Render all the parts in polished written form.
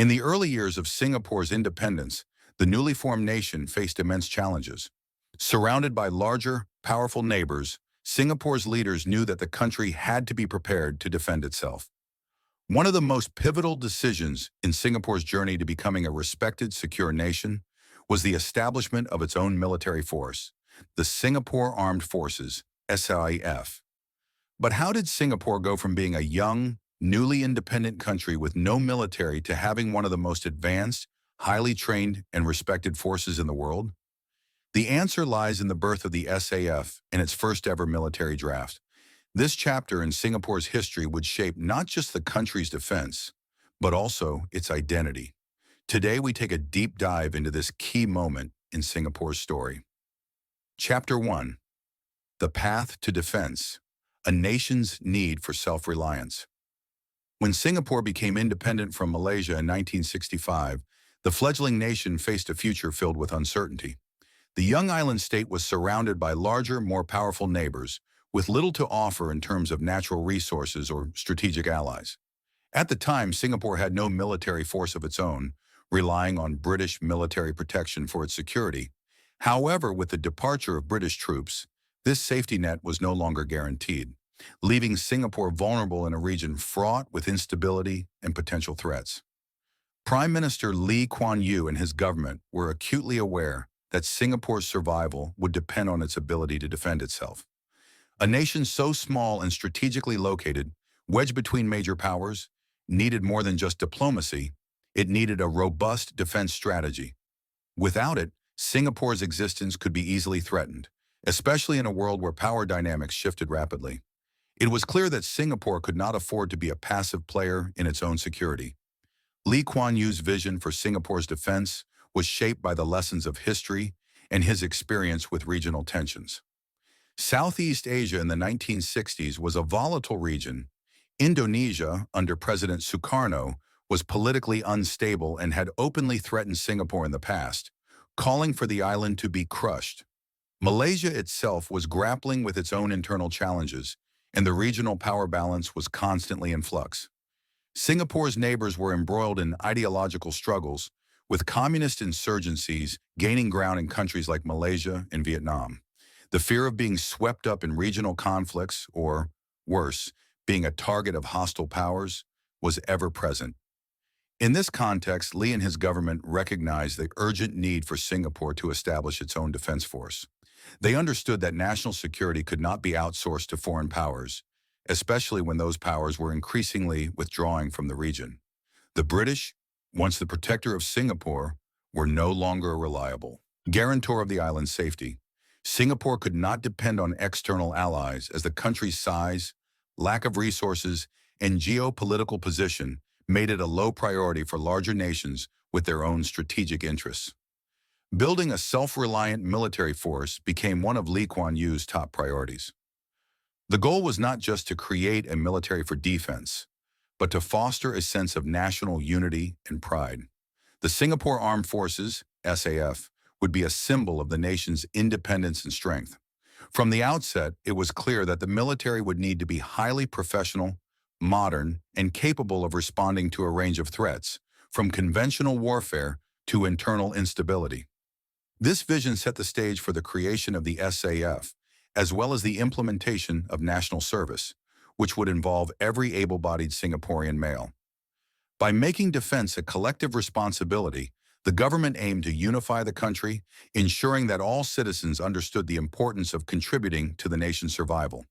In the early years of Singapore's independence, the newly formed nation faced immense challenges. Surrounded by larger, powerful neighbors, Singapore's leaders knew that the country had to be prepared to defend itself. One of the most pivotal decisions in Singapore's journey to becoming a respected, secure nation was the establishment of its own military force, the Singapore Armed Forces, SAF. But how did Singapore go from being a young, newly independent country with no military to having one of the most advanced, highly trained, and respected forces in the world? The answer lies in the birth of the SAF and its first ever military draft. This chapter in Singapore's history would shape not just the country's defense, but also its identity. Today, we take a deep dive into this key moment in Singapore's story. Chapter 1. The Path to Defense, a Nation's Need for Self-Reliance. When Singapore became independent from Malaysia in 1965, the fledgling nation faced a future filled with uncertainty. The young island state was surrounded by larger, more powerful neighbors, with little to offer in terms of natural resources or strategic allies. At the time, Singapore had no military force of its own, relying on British military protection for its security. However, with the departure of British troops, this safety net was no longer guaranteed, leaving Singapore vulnerable in a region fraught with instability and potential threats. Prime Minister Lee Kuan Yew and his government were acutely aware that Singapore's survival would depend on its ability to defend itself. A nation so small and strategically located, wedged between major powers, needed more than just diplomacy. It needed a robust defense strategy. Without it, Singapore's existence could be easily threatened, especially in a world where power dynamics shifted rapidly. It was clear that Singapore could not afford to be a passive player in its own security. Lee Kuan Yew's vision for Singapore's defense was shaped by the lessons of history and his experience with regional tensions. Southeast Asia in the 1960s was a volatile region. Indonesia, under President Sukarno, was politically unstable and had openly threatened Singapore in the past, calling for the island to be crushed. Malaysia itself was grappling with its own internal challenges, and the regional power balance was constantly in flux. Singapore's neighbors were embroiled in ideological struggles, with communist insurgencies gaining ground in countries like Malaysia and Vietnam. The fear of being swept up in regional conflicts, or, worse, being a target of hostile powers, was ever present. In this context, Lee and his government recognized the urgent need for Singapore to establish its own defense force. They understood that national security could not be outsourced to foreign powers, especially when those powers were increasingly withdrawing from the region. The British, once the protector of Singapore, were no longer a reliable guarantor of the island's safety. Singapore could not depend on external allies, as the country's size, lack of resources, and geopolitical position made it a low priority for larger nations with their own strategic interests. Building a self-reliant military force became one of Lee Kuan Yew's top priorities. The goal was not just to create a military for defense, but to foster a sense of national unity and pride. The Singapore Armed Forces, SAF, would be a symbol of the nation's independence and strength. From the outset, it was clear that the military would need to be highly professional, modern, and capable of responding to a range of threats, from conventional warfare to internal instability. This vision set the stage for the creation of the SAF, as well as the implementation of national service, which would involve every able-bodied Singaporean male. By making defense a collective responsibility, the government aimed to unify the country, ensuring that all citizens understood the importance of contributing to the nation's survival.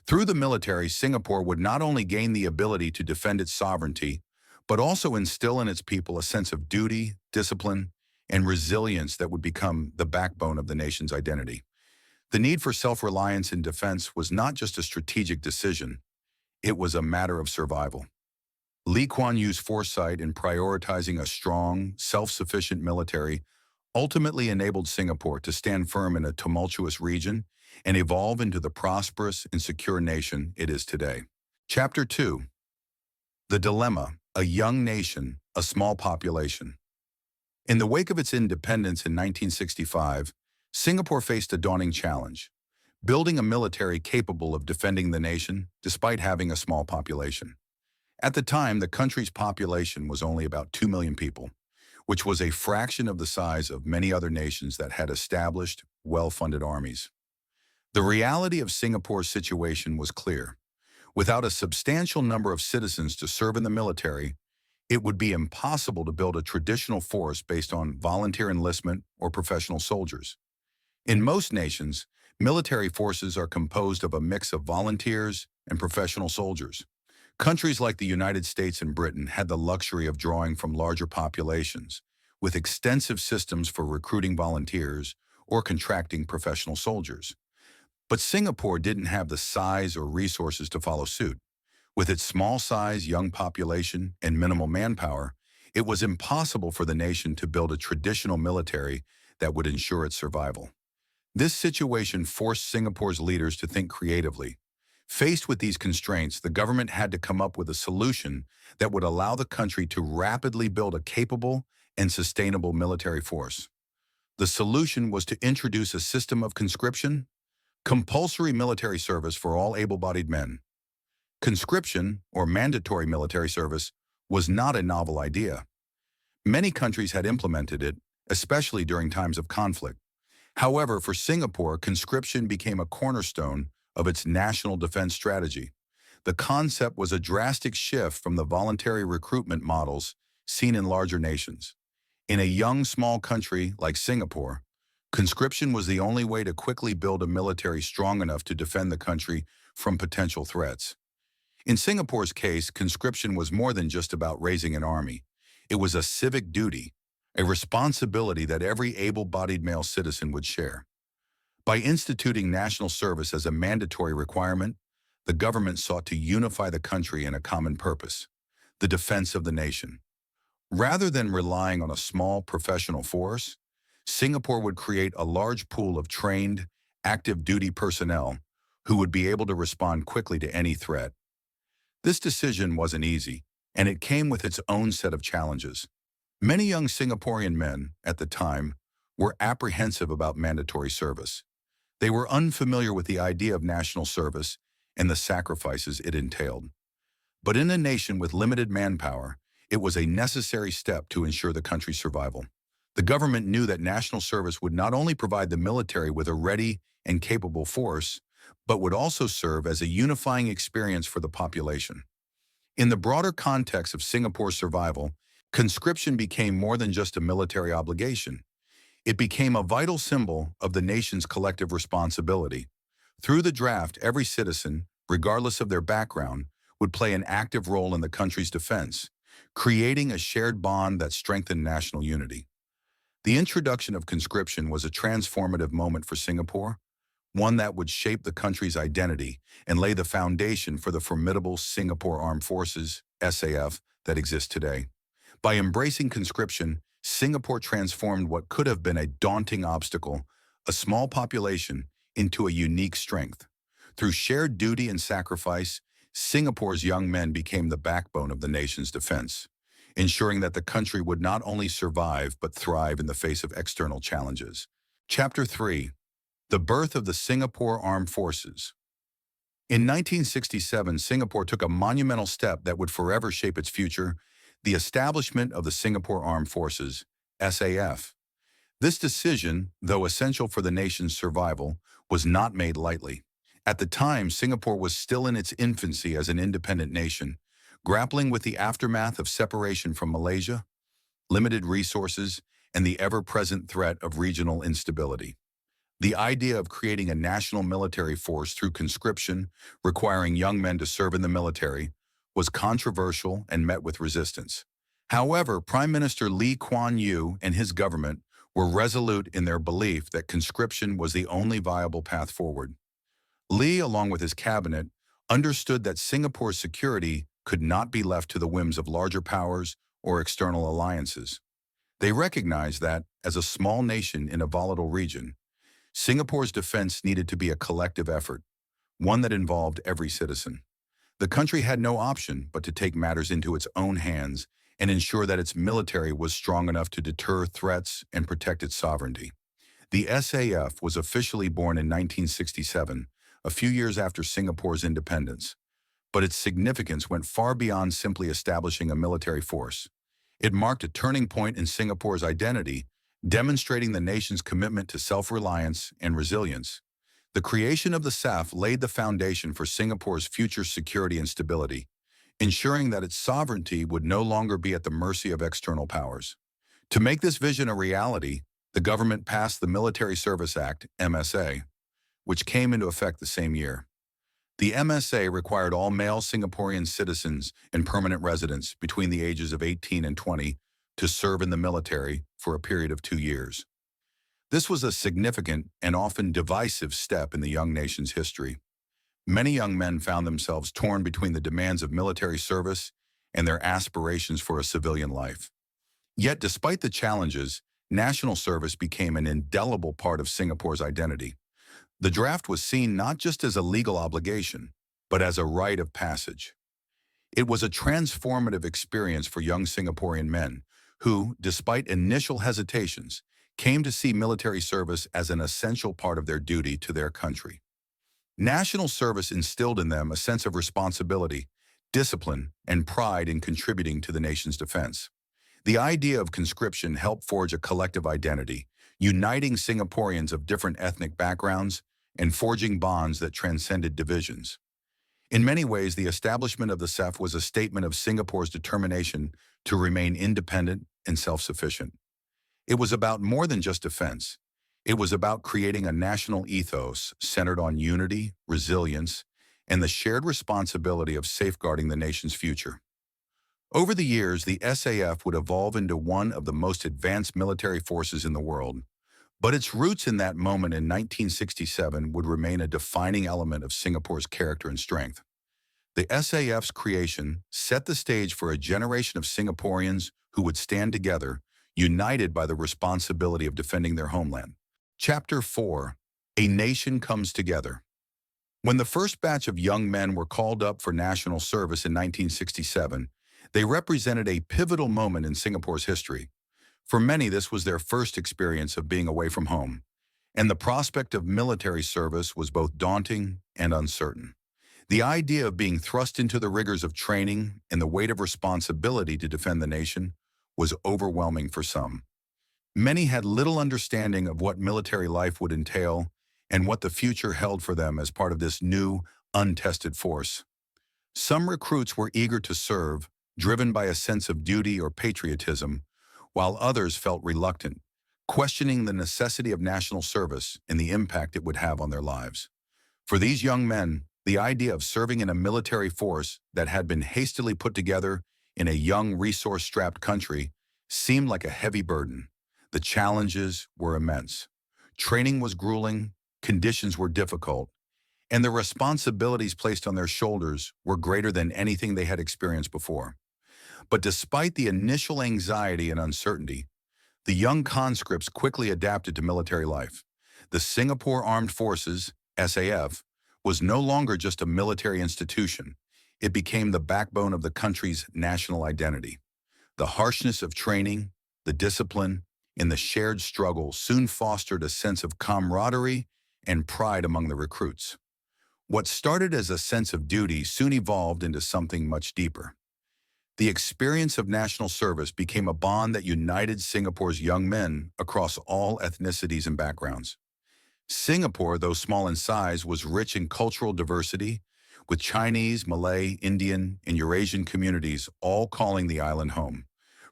Through the military, Singapore would not only gain the ability to defend its sovereignty, but also instill in its people a sense of duty, discipline, and resilience that would become the backbone of the nation's identity. The need for self-reliance in defense was not just a strategic decision, it was a matter of survival. Lee Kuan Yew's foresight in prioritizing a strong, self-sufficient military ultimately enabled Singapore to stand firm in a tumultuous region and evolve into the prosperous and secure nation it is today. Chapter 2. The Dilemma: A Young Nation, a Small Population. In the wake of its independence in 1965, Singapore faced a daunting challenge: building a military capable of defending the nation despite having a small population. At the time, the country's population was only about 2 million people, which was a fraction of the size of many other nations that had established, well-funded armies. The reality of Singapore's situation was clear. Without a substantial number of citizens to serve in the military, it would be impossible to build a traditional force based on volunteer enlistment or professional soldiers. In most nations, military forces are composed of a mix of volunteers and professional soldiers. Countries like the United States and Britain had the luxury of drawing from larger populations, with extensive systems for recruiting volunteers or contracting professional soldiers. But Singapore didn't have the size or resources to follow suit. With its small size, young population, and minimal manpower, it was impossible for the nation to build a traditional military that would ensure its survival. This situation forced Singapore's leaders to think creatively. Faced with these constraints, the government had to come up with a solution that would allow the country to rapidly build a capable and sustainable military force. The solution was to introduce a system of conscription, compulsory military service for all able-bodied men. Conscription, or mandatory military service, was not a novel idea. Many countries had implemented it, especially during times of conflict. However, for Singapore, conscription became a cornerstone of its national defense strategy. The concept was a drastic shift from the voluntary recruitment models seen in larger nations. In a young, small country like Singapore, conscription was the only way to quickly build a military strong enough to defend the country from potential threats. In Singapore's case, conscription was more than just about raising an army. It was a civic duty, a responsibility that every able-bodied male citizen would share. By instituting national service as a mandatory requirement, the government sought to unify the country in a common purpose, the defense of the nation. Rather than relying on a small professional force, Singapore would create a large pool of trained, active duty personnel who would be able to respond quickly to any threat. This decision wasn't easy, and it came with its own set of challenges. Many young Singaporean men, at the time, were apprehensive about mandatory service. They were unfamiliar with the idea of national service and the sacrifices it entailed. But in a nation with limited manpower, it was a necessary step to ensure the country's survival. The government knew that national service would not only provide the military with a ready and capable force, but would also serve as a unifying experience for the population. In the broader context of Singapore's survival, conscription became more than just a military obligation. It became a vital symbol of the nation's collective responsibility. Through the draft, every citizen, regardless of their background, would play an active role in the country's defense, creating a shared bond that strengthened national unity. The introduction of conscription was a transformative moment for Singapore, one that would shape the country's identity and lay the foundation for the formidable Singapore Armed Forces, SAF, that exists today. By embracing conscription, Singapore transformed what could have been a daunting obstacle, a small population, into a unique strength. Through shared duty and sacrifice, Singapore's young men became the backbone of the nation's defense, ensuring that the country would not only survive but thrive in the face of external challenges. Chapter 3. The birth of the Singapore Armed Forces. In 1967, Singapore took a monumental step that would forever shape its future: the establishment of the Singapore Armed Forces, SAF. This decision, though essential for the nation's survival, was not made lightly. At the time, Singapore was still in its infancy as an independent nation, grappling with the aftermath of separation from Malaysia, limited resources, and the ever-present threat of regional instability. The idea of creating a national military force through conscription, requiring young men to serve in the military, was controversial and met with resistance. However, Prime Minister Lee Kuan Yew and his government were resolute in their belief that conscription was the only viable path forward. Lee, along with his cabinet, understood that Singapore's security could not be left to the whims of larger powers or external alliances. They recognized that, as a small nation in a volatile region, Singapore's defense needed to be a collective effort, one that involved every citizen. The country had no option but to take matters into its own hands and ensure that its military was strong enough to deter threats and protect its sovereignty. The SAF was officially born in 1967, a few years after Singapore's independence. but its significance went far beyond simply establishing a military force. It marked a turning point in Singapore's identity, demonstrating the nation's commitment to self-reliance and resilience. The creation of the SAF laid the foundation for Singapore's future security and stability, ensuring that its sovereignty would no longer be at the mercy of external powers. To make this vision a reality, the government passed the Military Service Act, MSA, which came into effect the same year. The MSA required all male Singaporean citizens and permanent residents between the ages of 18 and 20 to serve in the military for a period of 2 years. This was a significant and often divisive step in the young nation's history. Many young men found themselves torn between the demands of military service and their aspirations for a civilian life. Yet, despite the challenges, national service became an indelible part of Singapore's identity. The draft was seen not just as a legal obligation, but as a rite of passage. It was a transformative experience for young Singaporean men who, despite initial hesitations, came to see military service as an essential part of their duty to their country. National service instilled in them a sense of responsibility, discipline, and pride in contributing to the nation's defense. The idea of conscription helped forge a collective identity, uniting Singaporeans of different ethnic backgrounds and forging bonds that transcended divisions. In many ways, the establishment of the SAF was a statement of Singapore's determination to remain independent and self-sufficient. It was about more than just defense. It was about creating a national ethos centered on unity, resilience, and the shared responsibility of safeguarding the nation's future. Over the years, the SAF would evolve into one of the most advanced military forces in the world, but its roots in that moment in 1967 would remain a defining element of Singapore's character and strength. The SAF's creation set the stage for a generation of Singaporeans who would stand together, united by the responsibility of defending their homeland. Chapter 4: A Nation Comes Together. When the first batch of young men were called up for national service in 1967, they represented a pivotal moment in Singapore's history. For many, this was their first experience of being away from home, and the prospect of military service was both daunting and uncertain. The idea of being thrust into the rigors of training and the weight of responsibility to defend the nation was overwhelming for some. Many had little understanding of what military life would entail and what the future held for them as part of this new, untested force. Some recruits were eager to serve, driven by a sense of duty or patriotism, while others felt reluctant, questioning the necessity of national service and the impact it would have on their lives. For these young men, the idea of serving in a military force that had been hastily put together in a young, resource-strapped country seemed like a heavy burden. The challenges were immense. Training was grueling, conditions were difficult, and the responsibilities placed on their shoulders were greater than anything they had experienced before. But despite the initial anxiety and uncertainty, the young conscripts quickly adapted to military life. The Singapore Armed Forces, SAF, was no longer just a military institution. It became the backbone of the country's national identity. The harshness of training, the discipline, and the shared struggle soon fostered a sense of camaraderie and pride among the recruits. What started as a sense of duty soon evolved into something much deeper. The experience of national service became a bond that united Singapore's young men across all ethnicities and backgrounds. Singapore, though small in size, was rich in cultural diversity, with Chinese, Malay, Indian, and Eurasian communities all calling the island home.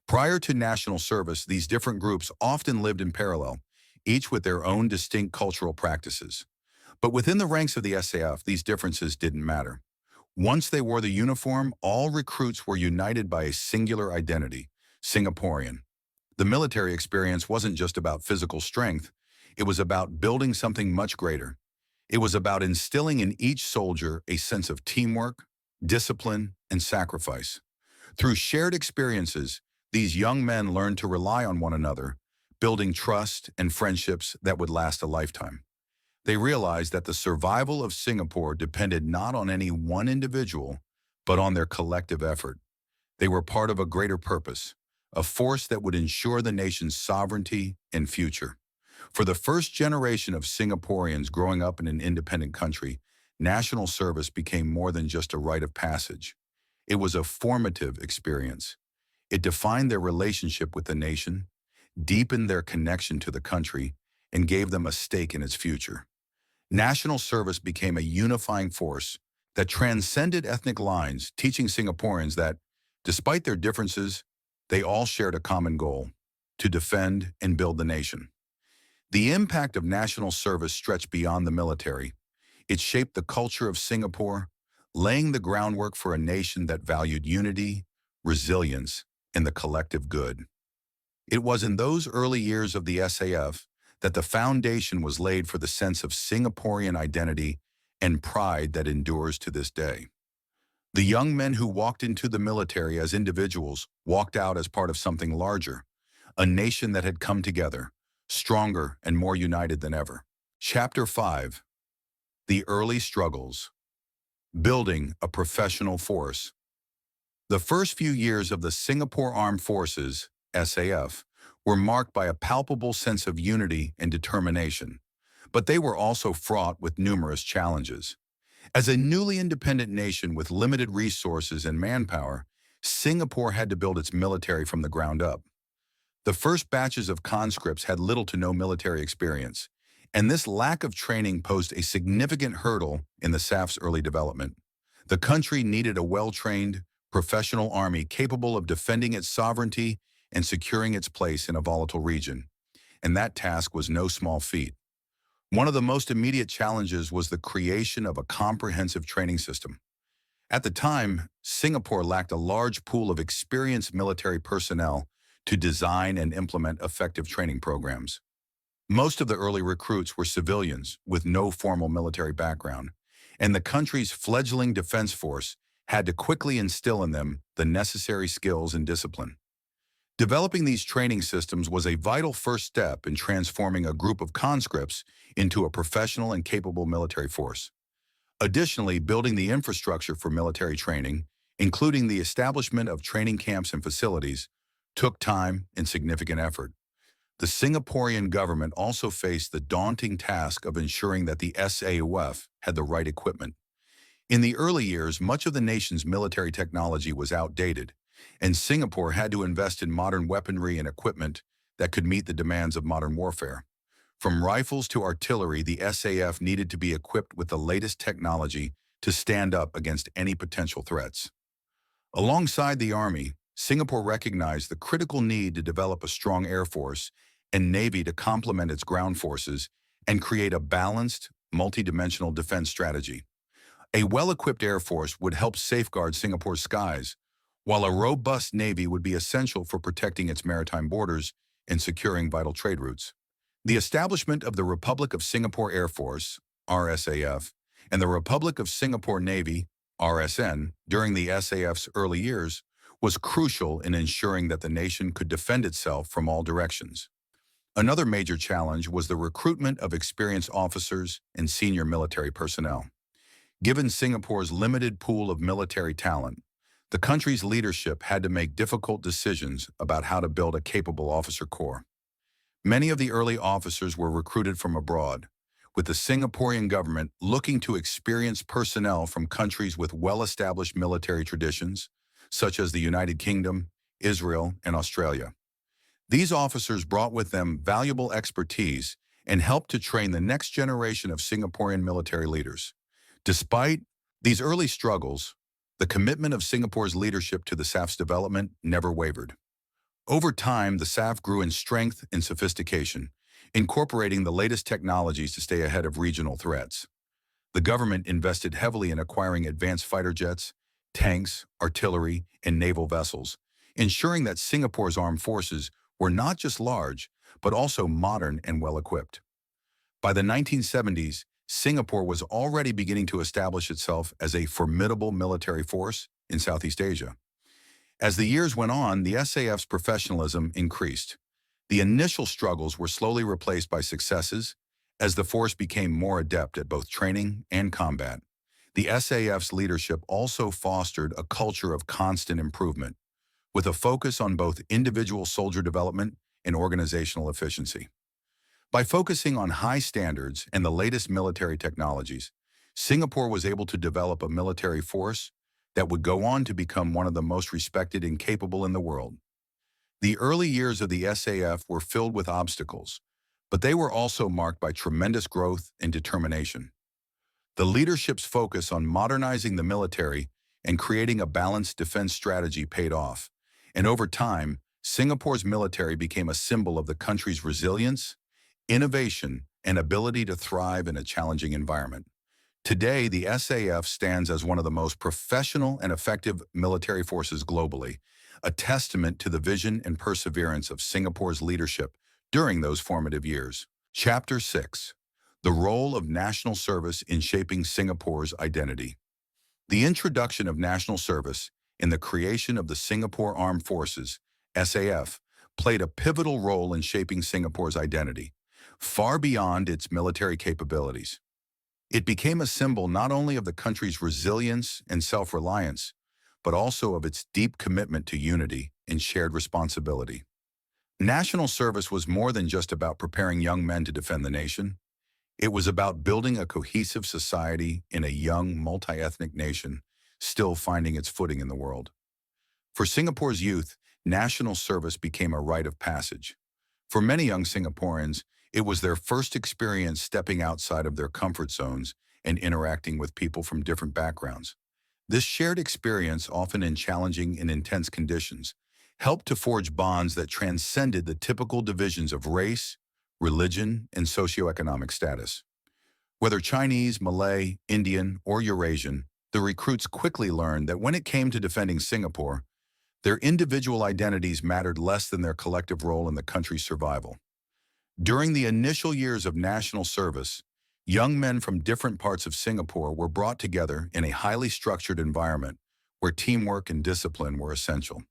Prior to national service, these different groups often lived in parallel, each with their own distinct cultural practices. But within the ranks of the SAF, these differences didn't matter. Once they wore the uniform, all recruits were united by a singular identity: Singaporean. The military experience wasn't just about physical strength, it was about building something much greater. It was about instilling in each soldier a sense of teamwork, discipline, and sacrifice. Through shared experiences, these young men learned to rely on one another, building trust and friendships that would last a lifetime. They realized that the survival of Singapore depended not on any one individual, but on their collective effort. They were part of a greater purpose, a force that would ensure the nation's sovereignty and future. For the first generation of Singaporeans growing up in an independent country, national service became more than just a rite of passage. It was a formative experience. It defined their relationship with the nation, deepened their connection to the country, and gave them a stake in its future. National service became a unifying force that transcended ethnic lines, teaching Singaporeans that, despite their differences, they all shared a common goal: to defend and build the nation. The impact of national service stretched beyond the military. It shaped the culture of Singapore, laying the groundwork for a nation that valued unity, resilience, and the collective good. It was in those early years of the SAF that the foundation was laid for the sense of Singaporean identity and pride that endures to this day. The young men who walked into the military as individuals walked out as part of something larger, a nation that had come together, stronger and more united than ever. Chapter 5. The Early Struggles. Building a Professional Force. The first few years of the Singapore Armed Forces, SAF, were marked by a palpable sense of unity and determination, but they were also fraught with numerous challenges. As a newly independent nation with limited resources and manpower, Singapore had to build its military from the ground up. The first batches of conscripts had little to no military experience, and this lack of training posed a significant hurdle in the SAF's early development. The country needed a well-trained, professional army capable of defending its sovereignty and securing its place in a volatile region, and that task was no small feat. One of the most immediate challenges was the creation of a comprehensive training system. At the time, Singapore lacked a large pool of experienced military personnel to design and implement effective training programs. Most of the early recruits were civilians with no formal military background, and the country's fledgling defense force had to quickly instill in them the necessary skills and discipline. Developing these training systems was a vital first step in transforming a group of conscripts into a professional and capable military force. Additionally, building the infrastructure for military training, including the establishment of training camps and facilities, took time and significant effort. The Singaporean government also faced the daunting task of ensuring that the SAF had the right equipment. In the early years, much of the nation's military technology was outdated, and Singapore had to invest in modern weaponry and equipment that could meet the demands of modern warfare. From rifles to artillery, the SAF needed to be equipped with the latest technology to stand up against any potential threats. Alongside the Army, Singapore recognized the critical need to develop a strong air force and navy to complement its ground forces and create a balanced, multidimensional defense strategy. A well-equipped air force would help safeguard Singapore's skies, while a robust navy would be essential for protecting its maritime borders and securing vital trade routes. The establishment of the Republic of Singapore Air Force, RSAF, and the Republic of Singapore Navy, RSN, during the SAF's early years was crucial in ensuring that the nation could defend itself from all directions. Another major challenge was the recruitment of experienced officers and senior military personnel. Given Singapore's limited pool of military talent, the country's leadership had to make difficult decisions about how to build a capable officer corps. Many of the early officers were recruited from abroad, with the Singaporean government looking to experienced personnel from countries with well-established military traditions, such as the United Kingdom, Israel, and Australia. These officers brought with them valuable expertise and helped to train the next generation of Singaporean military leaders. Despite these early struggles, the commitment of Singapore's leadership to the SAF's development never wavered. Over time, the SAF grew in strength and sophistication, incorporating the latest technologies to stay ahead of regional threats. The government invested heavily in acquiring advanced fighter jets, tanks, artillery, and naval vessels, ensuring that Singapore's armed forces were not just large, but also modern and well-equipped. By the 1970s, Singapore was already beginning to establish itself as a formidable military force in Southeast Asia. As the years went on, the SAF's professionalism increased. The initial struggles were slowly replaced by successes as the force became more adept at both training and combat. The SAF's leadership also fostered a culture of constant improvement, with a focus on both individual soldier development and organizational efficiency. By focusing on high standards and the latest military technologies, Singapore was able to develop a military force that would go on to become one of the most respected and capable in the world. The early years of the SAF were filled with obstacles, but they were also marked by tremendous growth and determination. The leadership's focus on modernizing the military and creating a balanced defense strategy paid off, and over time, Singapore's military became a symbol of the country's resilience, innovation, and ability to thrive in a challenging environment. Today, the SAF stands as one of the most professional and effective military forces globally, a testament to the vision and perseverance of Singapore's leadership during those formative years. Chapter 6. The Role of National Service in Shaping Singapore's Identity. The introduction of national service in the creation of the Singapore Armed Forces, SAF, played a pivotal role in shaping Singapore's identity, far beyond its military capabilities. It became a symbol not only of the country's resilience and self-reliance, but also of its deep commitment to unity and shared responsibility. National service was more than just about preparing young men to defend the nation. It was about building a cohesive society in a young, multi-ethnic nation still finding its footing in the world. For Singapore's youth, national service became a rite of passage. For many young Singaporeans, it was their first experience stepping outside of their comfort zones and interacting with people from different backgrounds. This shared experience, often in challenging and intense conditions, helped to forge bonds that transcended the typical divisions of race, religion, and socioeconomic status. Whether Chinese, Malay, Indian, or Eurasian, the recruits quickly learned that when it came to defending Singapore, their individual identities mattered less than their collective role in the country's survival. During the initial years of national service, young men from different parts of Singapore were brought together in a highly structured environment where teamwork and discipline were essential.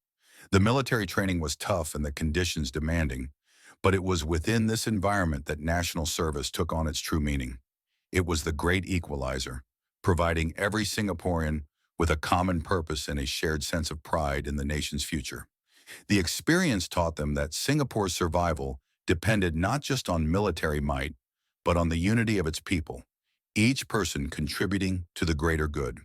The military training was tough and the conditions demanding, but it was within this environment that national service took on its true meaning. It was the great equalizer, providing every Singaporean with a common purpose and a shared sense of pride in the nation's future. The experience taught them that Singapore's survival depended not just on military might, but on the unity of its people, each person contributing to the greater good.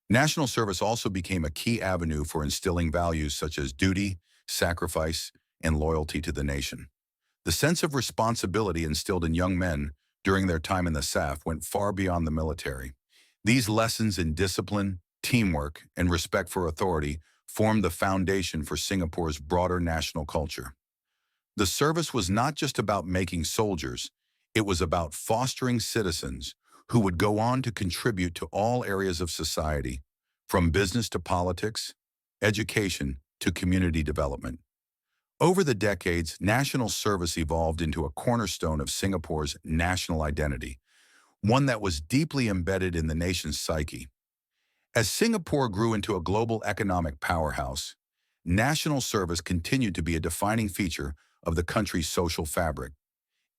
National service also became a key avenue for instilling values such as duty, sacrifice, and loyalty to the nation. The sense of responsibility instilled in young men during their time in the SAF went far beyond the military. These lessons in discipline, teamwork, and respect for authority formed the foundation for Singapore's broader national culture. The service was not just about making soldiers, it was about fostering citizens who would go on to contribute to all areas of society, from business to politics, education to community development. Over the decades, national service evolved into a cornerstone of Singapore's national identity, one that was deeply embedded in the nation's psyche. As Singapore grew into a global economic powerhouse, national service continued to be a defining feature of the country's social fabric.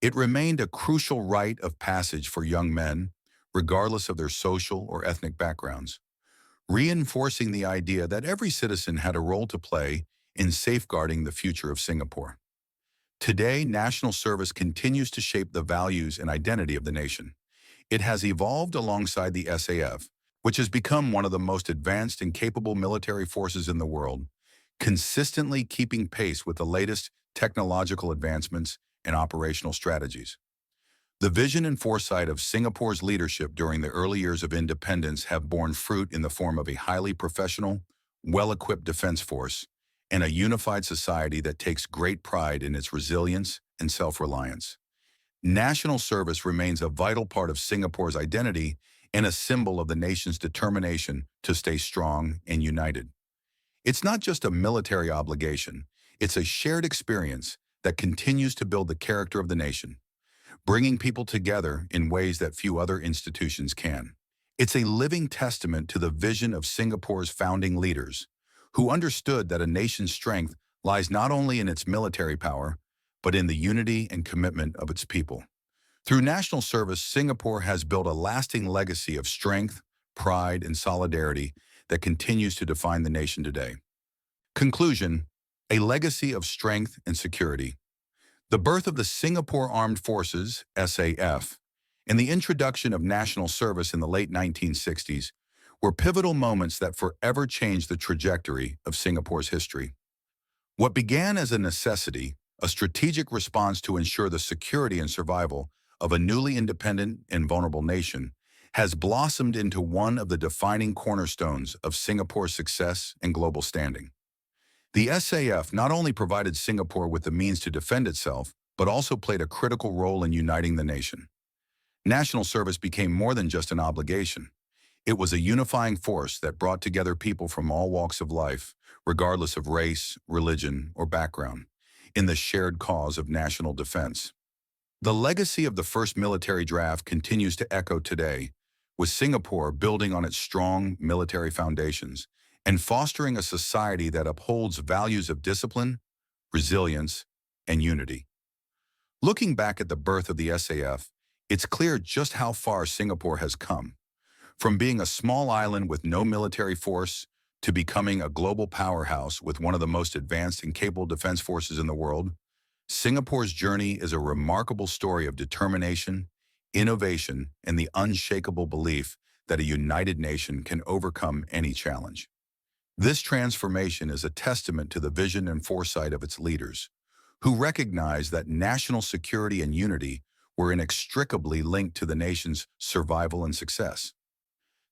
It remained a crucial rite of passage for young men, regardless of their social or ethnic backgrounds, reinforcing the idea that every citizen had a role to play in safeguarding the future of Singapore. Today, national service continues to shape the values and identity of the nation. It has evolved alongside the SAF, which has become one of the most advanced and capable military forces in the world, consistently keeping pace with the latest technological advancements and operational strategies. The vision and foresight of Singapore's leadership during the early years of independence have borne fruit in the form of a highly professional, well-equipped defense force and a unified society that takes great pride in its resilience and self-reliance. National service remains a vital part of Singapore's identity and a symbol of the nation's determination to stay strong and united. It's not just a military obligation, it's a shared experience that continues to build the character of the nation, bringing people together in ways that few other institutions can. It's a living testament to the vision of Singapore's founding leaders, who understood that a nation's strength lies not only in its military power, but in the unity and commitment of its people. Through national service, Singapore has built a lasting legacy of strength, pride, and solidarity that continues to define the nation today. Conclusion: a legacy of strength and security. The birth of the Singapore Armed Forces, SAF, and the introduction of national service in the late 1960s were pivotal moments that forever changed the trajectory of Singapore's history. What began as a necessity, a strategic response to ensure the security and survival of a newly independent and vulnerable nation, has blossomed into one of the defining cornerstones of Singapore's success and global standing. The SAF not only provided Singapore with the means to defend itself, but also played a critical role in uniting the nation. National service became more than just an obligation. It was a unifying force that brought together people from all walks of life, regardless of race, religion, or background, in the shared cause of national defense. The legacy of the first military draft continues to echo today, with Singapore building on its strong military foundations and fostering a society that upholds values of discipline, resilience, and unity. Looking back at the birth of the SAF, it's clear just how far Singapore has come. From being a small island with no military force to becoming a global powerhouse with one of the most advanced and capable defense forces in the world, Singapore's journey is a remarkable story of determination, innovation, and the unshakable belief that a united nation can overcome any challenge. This transformation is a testament to the vision and foresight of its leaders, who recognized that national security and unity were inextricably linked to the nation's survival and success.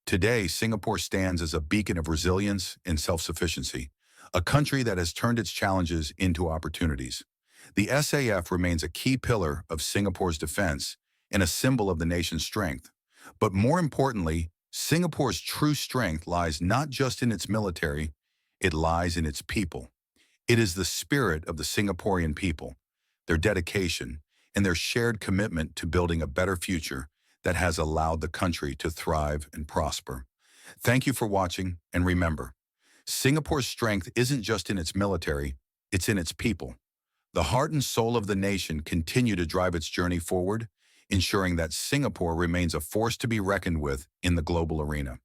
Today, Singapore stands as a beacon of resilience and self-sufficiency, a country that has turned its challenges into opportunities. The SAF remains a key pillar of Singapore's defense and a symbol of the nation's strength. But more importantly, Singapore's true strength lies not just in its military, it lies in its people. It is the spirit of the Singaporean people, their dedication, and their shared commitment to building a better future that has allowed the country to thrive and prosper. Thank you for watching, and remember, Singapore's strength isn't just in its military, it's in its people. The heart and soul of the nation continue to drive its journey forward, ensuring that Singapore remains a force to be reckoned with in the global arena.